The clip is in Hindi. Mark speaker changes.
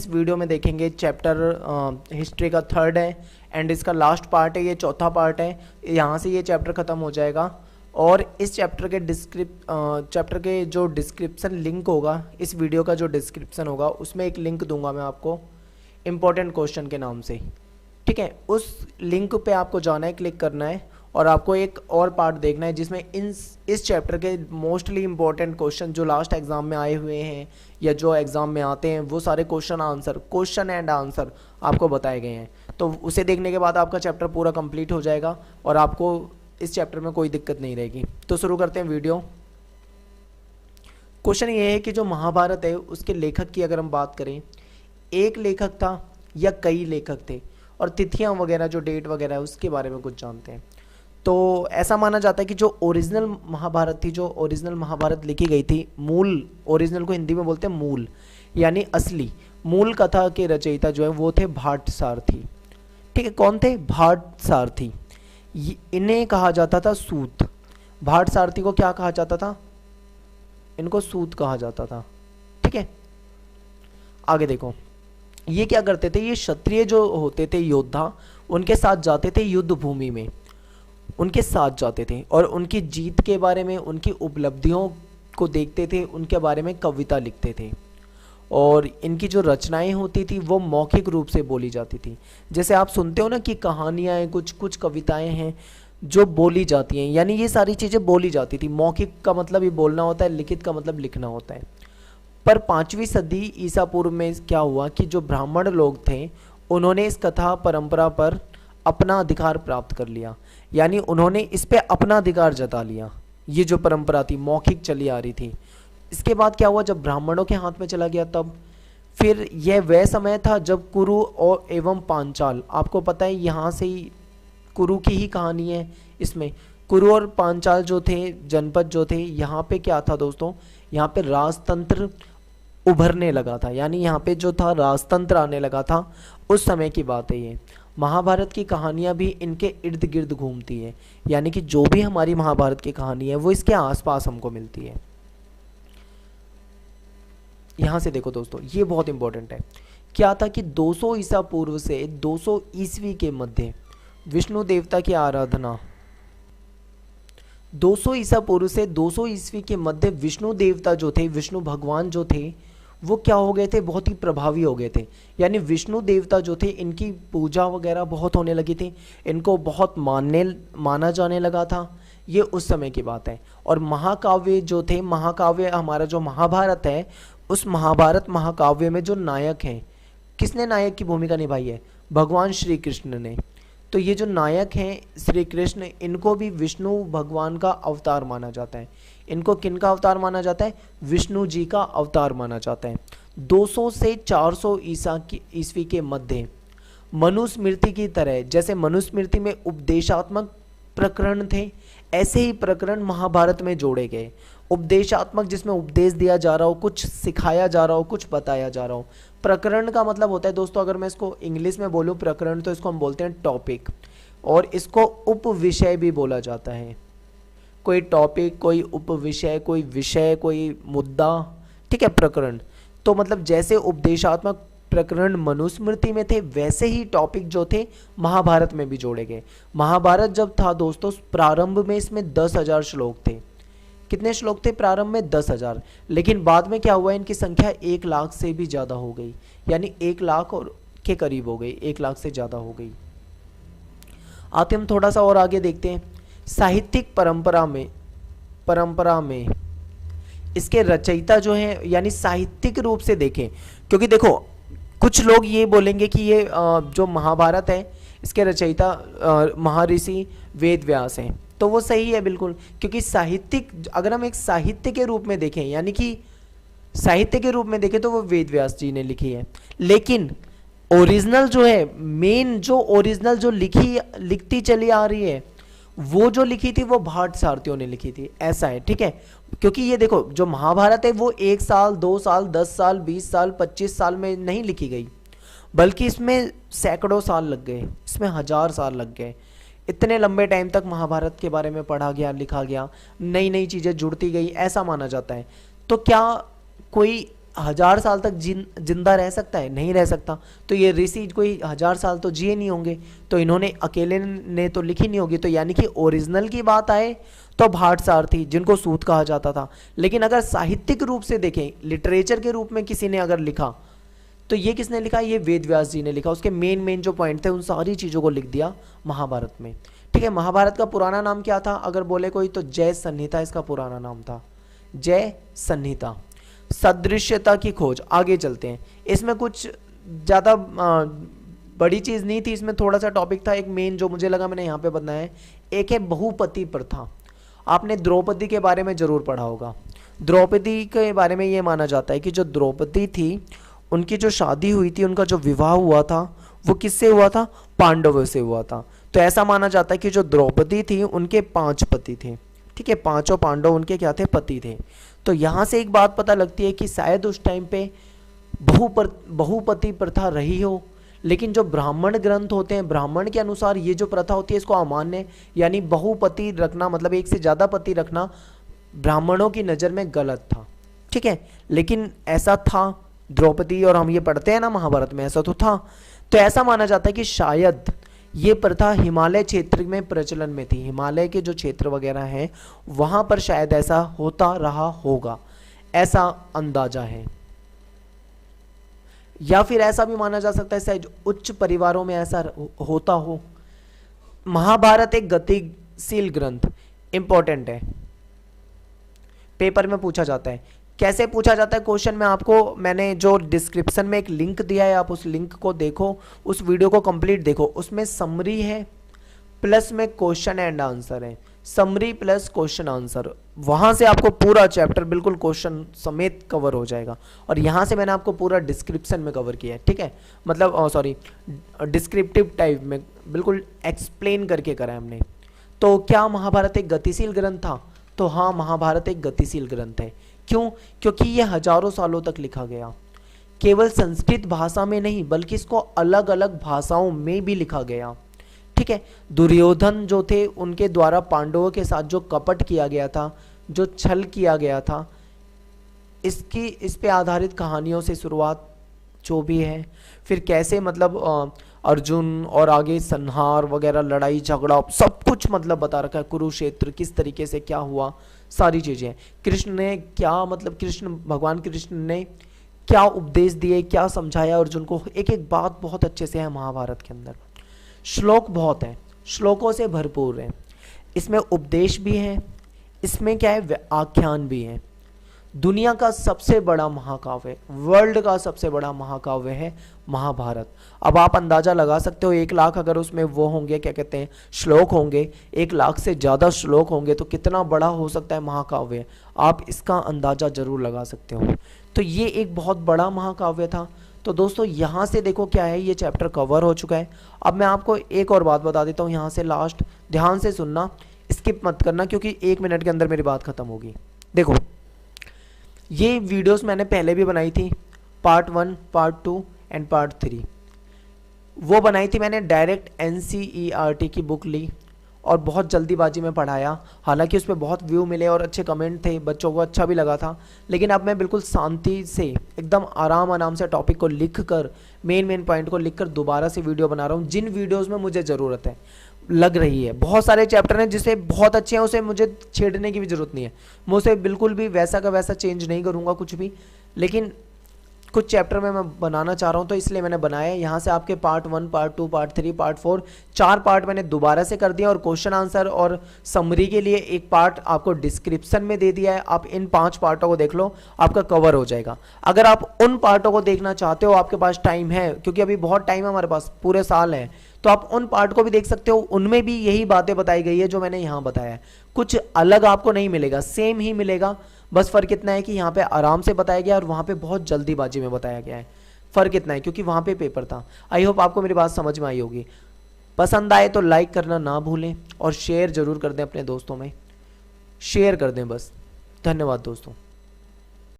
Speaker 1: इस वीडियो में देखेंगे चैप्टर हिस्ट्री का थर्ड है एंड इसका लास्ट पार्ट है, ये चौथा पार्ट है। यहाँ से ये चैप्टर ख़त्म हो जाएगा और इस चैप्टर के जो डिस्क्रिप्शन लिंक होगा, इस वीडियो का जो डिस्क्रिप्शन होगा उसमें एक लिंक दूंगा मैं आपको इम्पोर्टेंट क्वेश्चन के नाम से, ठीक है। उस लिंक पे आपको जाना है, क्लिक करना है और आपको एक और पार्ट देखना है जिसमें इस चैप्टर के मोस्टली इंपॉर्टेंट क्वेश्चन जो लास्ट एग्जाम में आए हुए हैं या जो एग्ज़ाम में आते हैं वो सारे क्वेश्चन एंड आंसर आपको बताए गए हैं। तो उसे देखने के बाद आपका चैप्टर पूरा कंप्लीट हो जाएगा और आपको इस चैप्टर में कोई दिक्कत नहीं रहेगी। तो शुरू करते हैं वीडियो। क्वेश्चन ये है कि जो महाभारत है उसके लेखक की अगर हम बात करें, एक लेखक था या कई लेखक थे, और तिथियां वगैरह जो डेट वगैरह है उसके बारे में कुछ जानते हैं। तो ऐसा माना जाता है कि जो ओरिजिनल महाभारत थी, जो ओरिजिनल महाभारत लिखी गई थी, मूल, ओरिजिनल को हिंदी में बोलते हैं मूल, यानी असली मूल कथा के रचयिता जो है वो थे भाटसारथी, ठीक है। कौन थे? भाटसारथी। इन्हें कहा जाता था सूत। भाटसारथी को क्या कहा जाता था? इनको सूत कहा जाता था, ठीक है। आगे देखो, ये क्या करते थे? ये क्षत्रिय जो होते थे योद्धा, उनके साथ जाते थे युद्ध भूमि में, उनके साथ जाते थे और उनकी जीत के बारे में, उनकी उपलब्धियों को देखते थे, उनके बारे में कविता लिखते थे। और इनकी जो रचनाएं होती थी वो मौखिक रूप से बोली जाती थी। जैसे आप सुनते हो ना कि कहानियाँ हैं, कुछ कविताएं हैं जो बोली जाती हैं, यानी ये सारी चीज़ें बोली जाती थी। मौखिक का मतलब ही बोलना होता है, लिखित का मतलब लिखना होता है। पर 5वीं सदी ईसा पूर्व में क्या हुआ कि जो ब्राह्मण लोग थे उन्होंने इस कथा परंपरा पर अपना अधिकार प्राप्त कर लिया, यानी उन्होंने इस पे अपना अधिकार जता लिया। ये जो परंपरा थी मौखिक चली आ रही थी। इसके बाद क्या हुआ? जब ब्राह्मणों के हाथ में चला गया तब फिर यह वह समय था जब कुरु और एवं पांचाल, आपको पता है यहाँ से ही कुरु की ही कहानी है इसमें। कुरु और पांचाल जो थे, जनपद जो थे, यहाँ पे क्या था दोस्तों? यहाँ पे राजतंत्र उभरने लगा था, यानी यहाँ पे जो था राजतंत्र आने लगा था, उस समय की बात है ये। महाभारत की कहानियाँ भी इनके इर्द गिर्द घूमती है, यानी कि जो भी हमारी महाभारत की कहानी है वो इसके आसपास हमको मिलती है। यहाँ से देखो दोस्तों, ये बहुत इंपॉर्टेंट है। क्या था कि 200 ईसा पूर्व से 200 ईस्वी के मध्य विष्णु देवता की आराधना, 200 ईसा पूर्व से 200 ईस्वी के मध्य विष्णु देवता जो थे, विष्णु भगवान जो थे, वो क्या हो गए थे? बहुत ही प्रभावी हो गए थे। यानी विष्णु देवता जो थे इनकी पूजा वगैरह बहुत होने लगी थी, इनको बहुत माना जाने लगा था। ये उस समय की बात है। और महाकाव्य जो थे, महाकाव्य हमारा जो महाभारत है, उस महाभारत महाकाव्य में जो नायक हैं, किसने नायक की भूमिका निभाई है? भगवान श्री कृष्ण ने। तो ये जो नायक हैं श्री कृष्ण, इनको भी विष्णु भगवान का अवतार माना जाता है। इनको किन का अवतार माना जाता है? विष्णु जी का अवतार माना जाता है। 200 से 400 ईस्वी के मध्य मनुस्मृति की तरह, जैसे मनुस्मृति में उपदेशात्मक प्रकरण थे, ऐसे ही प्रकरण महाभारत में जोड़े गए। उपदेशात्मक, जिसमें उपदेश दिया जा रहा हो, कुछ सिखाया जा रहा हो, कुछ बताया जा रहा हो। प्रकरण का मतलब होता है दोस्तों, अगर मैं इसको इंग्लिश में बोलूँ प्रकरण, तो इसको हम बोलते हैं टॉपिक, और इसको उपविषय भी बोला जाता है। कोई टॉपिक, कोई उपविषय, कोई विषय, कोई मुद्दा, ठीक है, प्रकरण। तो मतलब जैसे उपदेशात्मक प्रकरण मनुस्मृति में थे, वैसे ही टॉपिक जो थे महाभारत में भी जोड़े गए। महाभारत जब था दोस्तों, प्रारंभ में इसमें 10,000 श्लोक थे। कितने श्लोक थे प्रारंभ में? 10,000। लेकिन बाद में क्या हुआ? इनकी संख्या 1 लाख से भी ज़्यादा हो गई, यानी 1 लाख और के करीब हो गई, 1 लाख से ज़्यादा हो गई। आते हम थोड़ा सा और आगे देखते हैं। साहित्यिक परंपरा में इसके रचयिता जो हैं, यानी साहित्यिक रूप से देखें, क्योंकि देखो कुछ लोग ये बोलेंगे कि ये जो महाभारत है इसके रचयिता महर्षि वेद व्यास हैं, तो वो सही है बिल्कुल, क्योंकि साहित्यिक, अगर हम एक साहित्य के रूप में देखें, यानी कि साहित्य के रूप में देखें, तो वो वेद व्यास जी ने लिखी है। लेकिन ओरिजिनल जो है, मेन जो ओरिजिनल जो लिखती चली आ रही है, वो जो लिखी थी वो भाटसारथियों ने लिखी थी, ऐसा है, ठीक है। क्योंकि ये देखो, जो महाभारत है वो 1 साल, 2 साल, 10 साल, 20 साल, 25 साल में नहीं लिखी गई, बल्कि इसमें सैकड़ों साल लग गए, इसमें 1000 साल लग गए। इतने लंबे टाइम तक महाभारत के बारे में पढ़ा गया, लिखा गया, नई नई चीज़ें जुड़ती गई, ऐसा माना जाता है। तो क्या कोई 1000 साल तक जिंदा रह सकता है? नहीं रह सकता। तो ये ऋषि कोई 1000 साल तो जिए नहीं होंगे, तो इन्होंने अकेले ने तो लिखी नहीं होगी। तो यानी कि ओरिजिनल की बात आए तो भाटसार थी, जिनको सूत कहा जाता था। लेकिन अगर साहित्यिक रूप से देखें, लिटरेचर के रूप में किसी ने अगर लिखा, तो ये किसने लिखा? ये वेद व्यास जी ने लिखा। उसके मेन जो पॉइंट थे उन सारी चीज़ों को लिख दिया महाभारत में। ठीक है, महाभारत का पुराना नाम क्या था अगर बोले कोई? तो जय संहिता इसका पुराना नाम था, जय संहिता। सदृश्यता की खोज, आगे चलते हैं। इसमें कुछ ज़्यादा बड़ी चीज़ नहीं थी, इसमें थोड़ा सा टॉपिक था एक मेन जो मुझे लगा मैंने यहाँ पे बताया है। एक है बहुपति प्रथा। आपने द्रौपदी के बारे में जरूर पढ़ा होगा। द्रौपदी के बारे में ये माना जाता है कि जो द्रौपदी थी, उनकी जो शादी हुई थी, उनका जो विवाह हुआ था, वो किससे हुआ था? पांडवों से हुआ था। तो ऐसा माना जाता है कि जो द्रौपदी थी उनके 5 पति थे। ठीक है, 5 पांडव उनके क्या थे? पति थे। तो यहाँ से एक बात पता लगती है कि शायद उस टाइम पे बहुपति प्रथा रही हो, लेकिन जो ब्राह्मण ग्रंथ होते हैं, ब्राह्मण के अनुसार ये जो प्रथा होती है इसको अमान्य, यानी बहुपति रखना मतलब एक से ज़्यादा पति रखना ब्राह्मणों की नज़र में गलत था। ठीक है, लेकिन ऐसा था द्रौपदी, और हम ये पढ़ते हैं ना महाभारत में, ऐसा तो था। तो ऐसा माना जाता है कि शायद ये प्रथा हिमालय क्षेत्र में प्रचलन में थी। हिमालय के जो क्षेत्र वगैरह हैं वहाँ पर शायद ऐसा होता रहा होगा, ऐसा अंदाजा है। या फिर ऐसा भी माना जा सकता है शायद उच्च परिवारों में ऐसा होता हो। महाभारत एक गतिशील ग्रंथ, इंपॉर्टेंट है, पेपर में पूछा जाता है। कैसे पूछा जाता है क्वेश्चन में? आपको मैंने जो डिस्क्रिप्शन में एक लिंक दिया है, आप उस लिंक को देखो, उस वीडियो को कंप्लीट देखो। उसमें समरी है प्लस में क्वेश्चन एंड आंसर है, समरी प्लस क्वेश्चन आंसर। वहां से आपको पूरा चैप्टर बिल्कुल क्वेश्चन समेत कवर हो जाएगा। और यहाँ से मैंने आपको पूरा डिस्क्रिप्शन में कवर किया है। ठीक है, मतलब सॉरी, डिस्क्रिप्टिव टाइप में बिल्कुल एक्सप्लेन करके करा है हमने। तो क्या महाभारत एक गतिशील ग्रंथ था? तो हाँ, महाभारत एक गतिशील ग्रंथ है। क्यों? क्योंकि ये हजारों सालों तक लिखा गया। केवल संस्कृत भाषा में नहीं, बल्कि इसको अलग अलग भाषाओं में भी लिखा गया। ठीक है, दुर्योधन जो थे उनके द्वारा पांडवों के साथ जो कपट किया गया था, जो छल किया गया था, इस पे आधारित कहानियों से शुरुआत जो भी है। फिर कैसे मतलब अर्जुन और आगे संहार वगैरह, लड़ाई झगड़ा, सब कुछ मतलब बता रखा है। कुरुक्षेत्र किस तरीके से क्या हुआ, सारी चीज़ें। कृष्ण ने क्या मतलब भगवान कृष्ण ने क्या उपदेश दिए, क्या समझाया अर्जुन को, एक एक बात बहुत अच्छे से है महाभारत के अंदर। श्लोक बहुत हैं, श्लोकों से भरपूर है। इसमें उपदेश भी है, इसमें क्या है, आख्यान भी है। दुनिया का सबसे बड़ा महाकाव्य, वर्ल्ड का सबसे बड़ा महाकाव्य है महाभारत। अब आप अंदाजा लगा सकते हो, 1 लाख अगर उसमें वो होंगे, क्या कहते हैं, श्लोक होंगे, 1 लाख से ज़्यादा श्लोक होंगे, तो कितना बड़ा हो सकता है महाकाव्य, आप इसका अंदाजा जरूर लगा सकते हो। तो ये एक बहुत बड़ा महाकाव्य था। तो दोस्तों यहाँ से देखो क्या है, ये चैप्टर कवर हो चुका है। अब मैं आपको एक और बात बता देता हूँ, यहाँ से लास्ट, ध्यान से सुनना, स्किप मत करना, क्योंकि 1 मिनट के अंदर मेरी बात खत्म होगी। देखो, ये वीडियोस मैंने पहले भी बनाई थी, पार्ट 1, पार्ट 2 एंड पार्ट 3। वो बनाई थी मैंने, डायरेक्ट NCERT की बुक ली और बहुत जल्दीबाजी में पढ़ाया। हालांकि उस पर बहुत व्यू मिले और अच्छे कमेंट थे, बच्चों को अच्छा भी लगा था। लेकिन अब मैं बिल्कुल शांति से, एकदम आराम से टॉपिक को लिख कर, मेन पॉइंट को लिख कर दोबारा से वीडियो बना रहा हूँ, जिन वीडियोज़ में मुझे ज़रूरत है लग रही है। बहुत सारे चैप्टर हैं जिसे बहुत अच्छे हैं, उसे मुझे छेड़ने की भी ज़रूरत नहीं है, मैं उसे बिल्कुल भी वैसा का वैसा चेंज नहीं करूँगा कुछ भी। लेकिन कुछ चैप्टर में मैं बनाना चाह रहा हूँ, तो इसलिए मैंने बनाया है। यहाँ से आपके part 1, part 2, part 3, part 4, 4 part मैंने दोबारा से कर दिया, और क्वेश्चन आंसर और समरी के लिए एक पार्ट आपको डिस्क्रिप्शन में दे दिया है। आप इन 5 पार्टों को देख लो, आपका कवर हो जाएगा। अगर आप उन पार्टों को देखना चाहते हो, आपके पास टाइम है, क्योंकि अभी बहुत टाइम है हमारे पास, पूरे साल है, तो आप उन पार्ट को भी देख सकते हो। उनमें भी यही बातें बताई गई है जो मैंने यहाँ बताया है। कुछ अलग आपको नहीं मिलेगा, सेम ही मिलेगा। बस फ़र्क इतना है कि यहाँ पे आराम से बताया गया और वहाँ पे बहुत जल्दीबाजी में बताया गया है। फ़र्क इतना है क्योंकि वहाँ पे पेपर था। आई होप आपको मेरी बात समझ में आई होगी। पसंद आए तो लाइक करना ना भूलें और शेयर ज़रूर कर दें, अपने दोस्तों में शेयर कर दें बस। धन्यवाद दोस्तों।